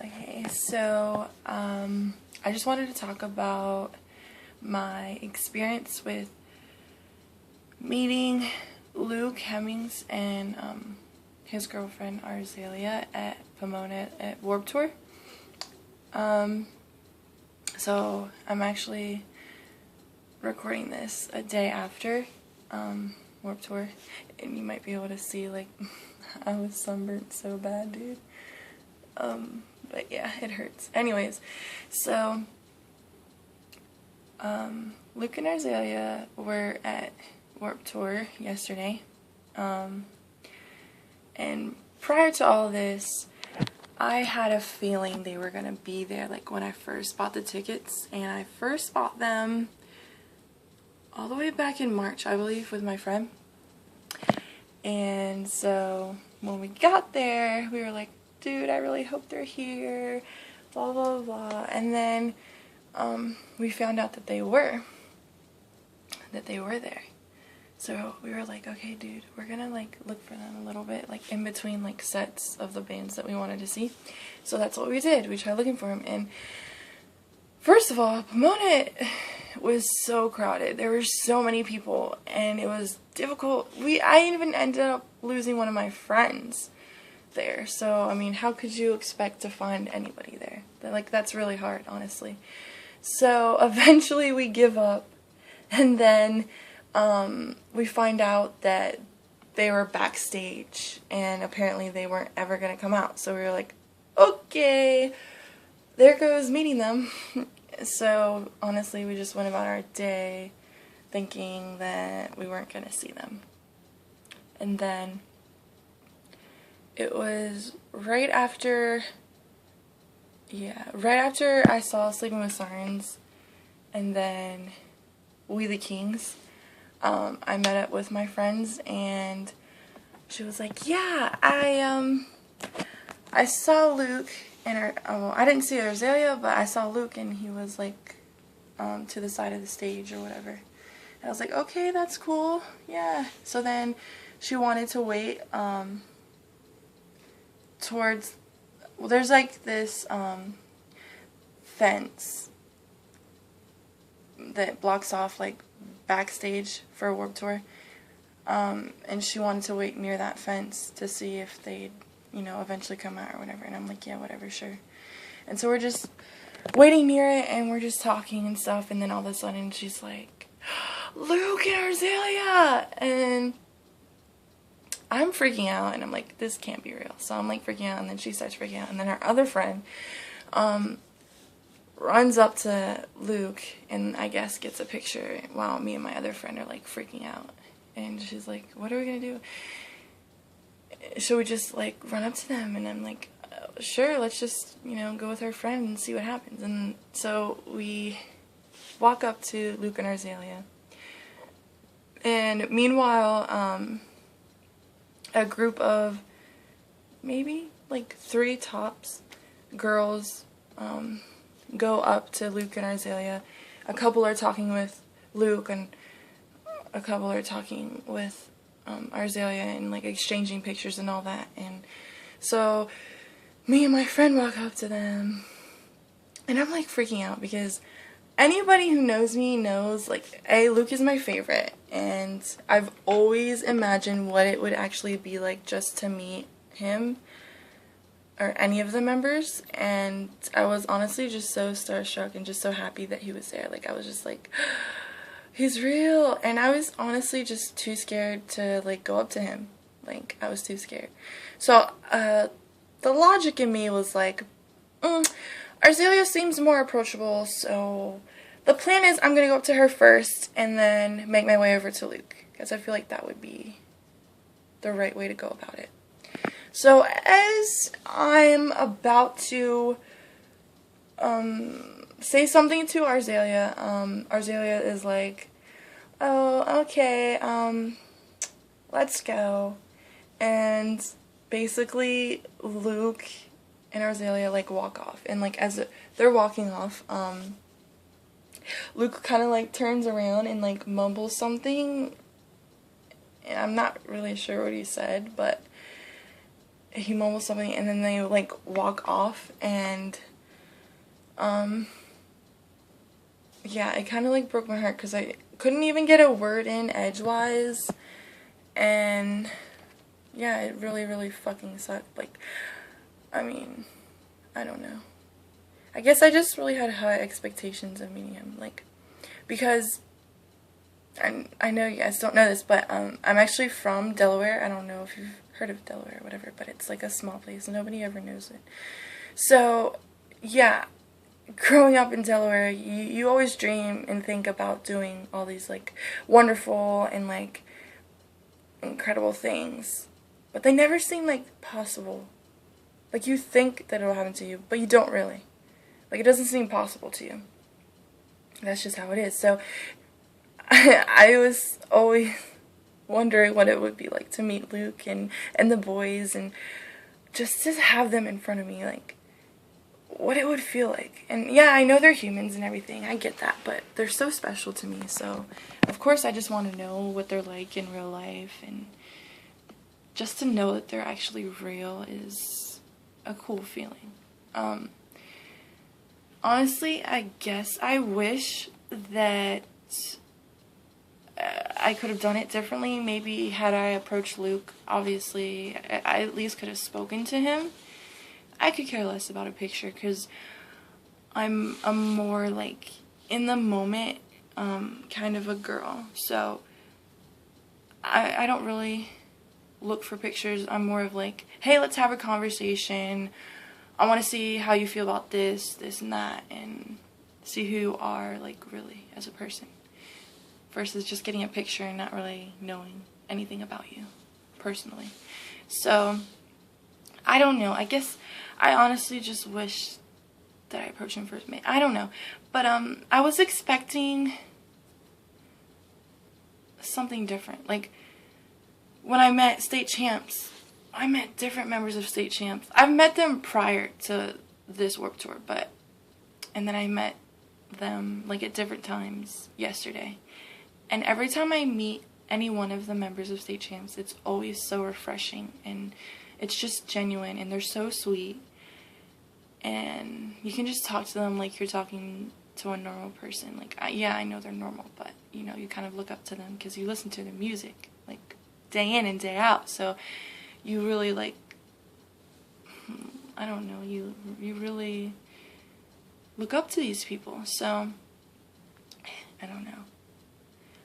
Okay, so I just wanted to talk about my experience with meeting Luke Hemmings and his girlfriend Arzaylea at Pomona at Warped Tour. So I'm actually recording this a day after Warped Tour, and you might be able to see, like, I was sunburnt so bad, dude. But yeah, it hurts. Anyways, so Luke and Arzaylea were at Warped Tour yesterday, and prior to all this, I had a feeling they were gonna be there, like, when I first bought the tickets, and I first bought them all the way back in March, I believe, with my friend. And so when we got there, we were like, dude, I really hope they're here, blah blah blah. And then we found out that they were there. So we were like, okay, dude, we're gonna like look for them a little bit, like in between like sets of the bands that we wanted to see. So that's what we did. We tried looking for them, and first of all, Pomona was so crowded. There were so many people, and it was difficult. I even ended up losing one of my friends there. So I mean, how could you expect to find anybody there? Like, that's really hard, honestly. So eventually we give up, and then we find out that they were backstage, and apparently they weren't ever gonna come out. So we were like, okay, there goes meeting them. So honestly, we just went about our day thinking that we weren't gonna see them. And then it was right after I saw Sleeping with Sirens and then We the Kings. I met up with my friends, and she was like, yeah, I saw Luke and I didn't see Arzaylea, but I saw Luke, and he was like to the side of the stage or whatever. And I was like, okay, that's cool, yeah. So then she wanted to wait towards, well, there's like this fence that blocks off like backstage for Warped Tour, and she wanted to wait near that fence to see if they'd, you know, eventually come out or whatever. And I'm like, yeah, whatever, sure. And so we're just waiting near it, and we're just talking and stuff, and then all of a sudden she's like, Luke and Arzaylea! And I'm freaking out, and I'm like, this can't be real. So I'm like freaking out, and then she starts freaking out, and then her other friend runs up to Luke and I guess gets a picture while me and my other friend are like freaking out. And she's like, what are we gonna do? Should we just like run up to them? And I'm like, sure, let's just, you know, go with our friend and see what happens. And so we walk up to Luke and Arzaylea, and meanwhile a group of maybe like 3 tops girls go up to Luke and Arzaylea. A couple are talking with Luke, and a couple are talking with Arzaylea, and like exchanging pictures and all that. And so me and my friend walk up to them, and I'm like freaking out because anybody who knows me knows, like, Luke is my favorite, and I've always imagined what it would actually be like just to meet him or any of the members, and I was honestly just so starstruck and just so happy that he was there. Like, I was just like, he's real. And I was honestly just too scared to like go up to him. Like, I was too scared. So the logic in me was like, Arzaylea seems more approachable, so the plan is I'm gonna go up to her first and then make my way over to Luke, because I feel like that would be the right way to go about it. So as I'm about to say something to Arzaylea, Arzaylea is like, oh, okay, let's go. And basically Luke and Arzaylea like walk off, and like as they're walking off, Luke kind of like turns around and like mumbles something, and I'm not really sure what he said, but he mumbles something, and then they like walk off, and yeah, it kind of like broke my heart because I couldn't even get a word in edgewise, and yeah, it really fucking sucked. Like, I mean, I don't know. I guess I just really had high expectations of meeting him, like, because I know you guys don't know this, but I'm actually from Delaware. I don't know if you've heard of Delaware or whatever, but it's like a small place. Nobody ever knows it. So, yeah, growing up in Delaware, you always dream and think about doing all these, like, wonderful and, like, incredible things. But they never seem, like, possible. Like, you think that it'll happen to you, but you don't really. Like, it doesn't seem possible to you. That's just how it is. So, I was always wondering what it would be like to meet Luke and the boys, and just to have them in front of me, like, what it would feel like. And yeah, I know they're humans and everything, I get that, but they're so special to me, so of course I just want to know what they're like in real life, and just to know that they're actually real is a cool feeling. Honestly, I guess I wish that I could have done it differently. Maybe had I approached Luke, obviously, I at least could have spoken to him. I could care less about a picture because I'm a more, like, in the moment kind of a girl. So I don't really look for pictures. I'm more of like, hey, let's have a conversation. I want to see how you feel about this, and that, and see who you are, like, really as a person. Versus just getting a picture and not really knowing anything about you personally. So, I don't know. I guess I honestly just wish that I approached him first. I don't know. But, I was expecting something different. Like, when I met state champs, I met different members of state champs. I've met them prior to this Warped Tour, and then I met them, like, at different times yesterday. And every time I meet any one of the members of state champs, it's always so refreshing, and it's just genuine, and they're so sweet, and you can just talk to them like you're talking to a normal person. Like, yeah, I know they're normal, but, you know, you kind of look up to them because you listen to their music, like, day in and day out, so you really, like, I don't know, you really look up to these people. So I don't know.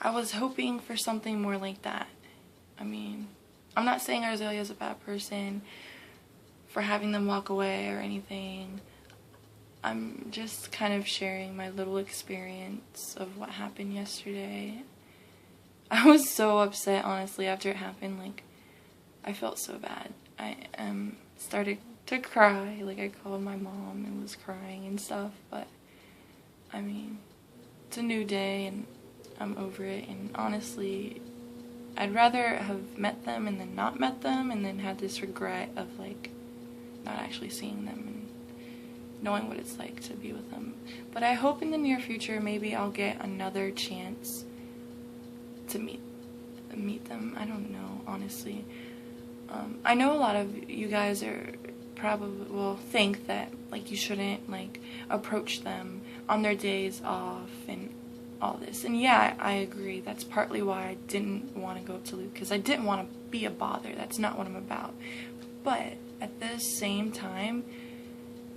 I was hoping for something more like that. I mean, I'm not saying Arzaylea is a bad person for having them walk away or anything. I'm just kind of sharing my little experience of what happened yesterday. I was so upset, honestly, after it happened. Like, I felt so bad. I started to cry. Like, I called my mom and was crying and stuff. But, I mean, it's a new day and I'm over it. And honestly, I'd rather have met them and then not met them and then had this regret of, like, not actually seeing them and knowing what it's like to be with them. But I hope in the near future maybe I'll get another chance to meet them. I don't know, honestly. I know a lot of you guys are probably will think that, like, you shouldn't, like, approach them on their days off and all this. And yeah, I agree. That's partly why I didn't want to go up to Luke, because I didn't want to be a bother. That's not what I'm about. But at the same time,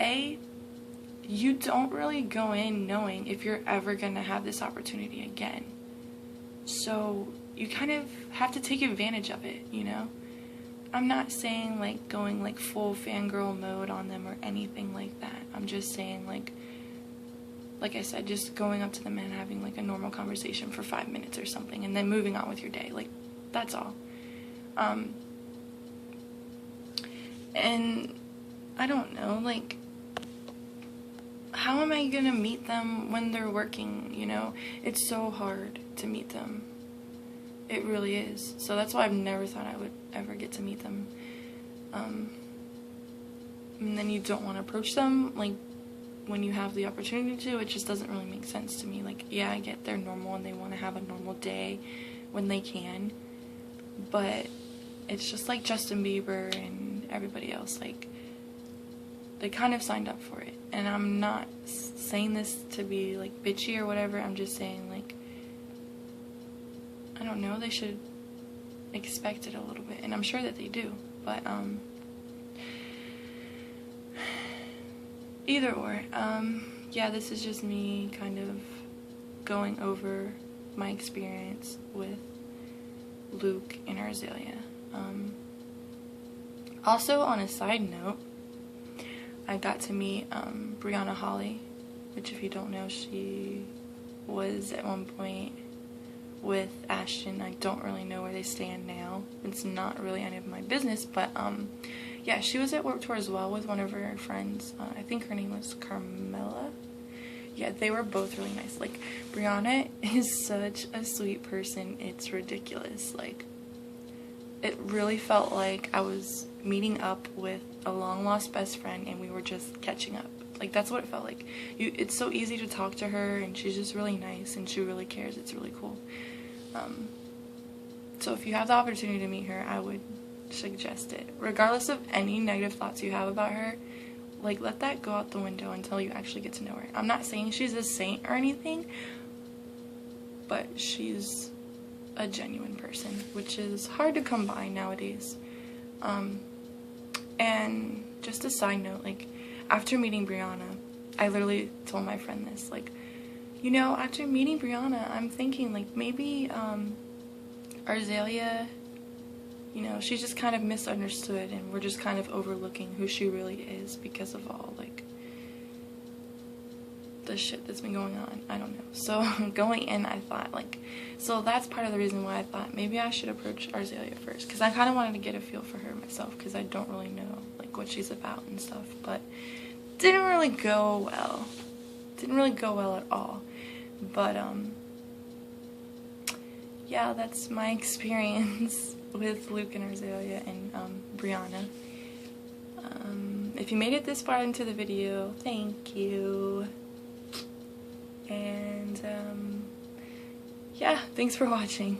you don't really go in knowing if you're ever going to have this opportunity again. So you kind of have to take advantage of it, you know? I'm not saying, like, going, like, full fangirl mode on them or anything like that. I'm just saying, like I said, just going up to them and having, like, a normal conversation for 5 minutes or something and then moving on with your day. Like, that's all. And I don't know, like, how am I gonna meet them when they're working, you know? It's so hard to meet them. It really is. So that's why I've never thought I would ever get to meet them. And then you don't want to approach them, like, when you have the opportunity to. It just doesn't really make sense to me. Like, yeah, I get they're normal and they want to have a normal day when they can. But it's just like Justin Bieber and everybody else, like, they kind of signed up for it. And I'm not saying this to be, like, bitchy or whatever. I'm just saying, like, I don't know, they should expect it a little bit. And I'm sure that they do. But, either or. Yeah, this is just me kind of going over my experience with Luke and Arzaylea. Also, on a side note, I got to meet Brianna Holly, which, if you don't know, she was at one point with Ashton. I don't really know where they stand now. It's not really any of my business, but yeah, she was at Warped Tour as well with one of her friends. I think her name was Carmela. Yeah, they were both really nice. Like, Brianna is such a sweet person, it's ridiculous. Like, it really felt like I was meeting up with a long-lost best friend and we were just catching up. Like, that's what it felt like. It's so easy to talk to her, and she's just really nice, and she really cares. It's really cool. So if you have the opportunity to meet her, I would suggest it. Regardless of any negative thoughts you have about her, like, let that go out the window until you actually get to know her. I'm not saying she's a saint or anything, but she's a genuine person, which is hard to come by nowadays. And just a side note, like, after meeting Brianna, I literally told my friend this, like, you know, after meeting Brianna, I'm thinking, like, maybe Arzaylea, you know, she's just kind of misunderstood, and we're just kind of overlooking who she really is because of all, like, the shit that's been going on. I don't know. So going in, I thought, like, so that's part of the reason why I thought maybe I should approach Arzaylea first, because I kind of wanted to get a feel for her myself, because I don't really know, like, what she's about and stuff. But didn't really go well. Didn't really go well at all. But yeah, that's my experience with Luke and Arzaylea and Brianna. If you made it this far into the video, thank you. And yeah, thanks for watching.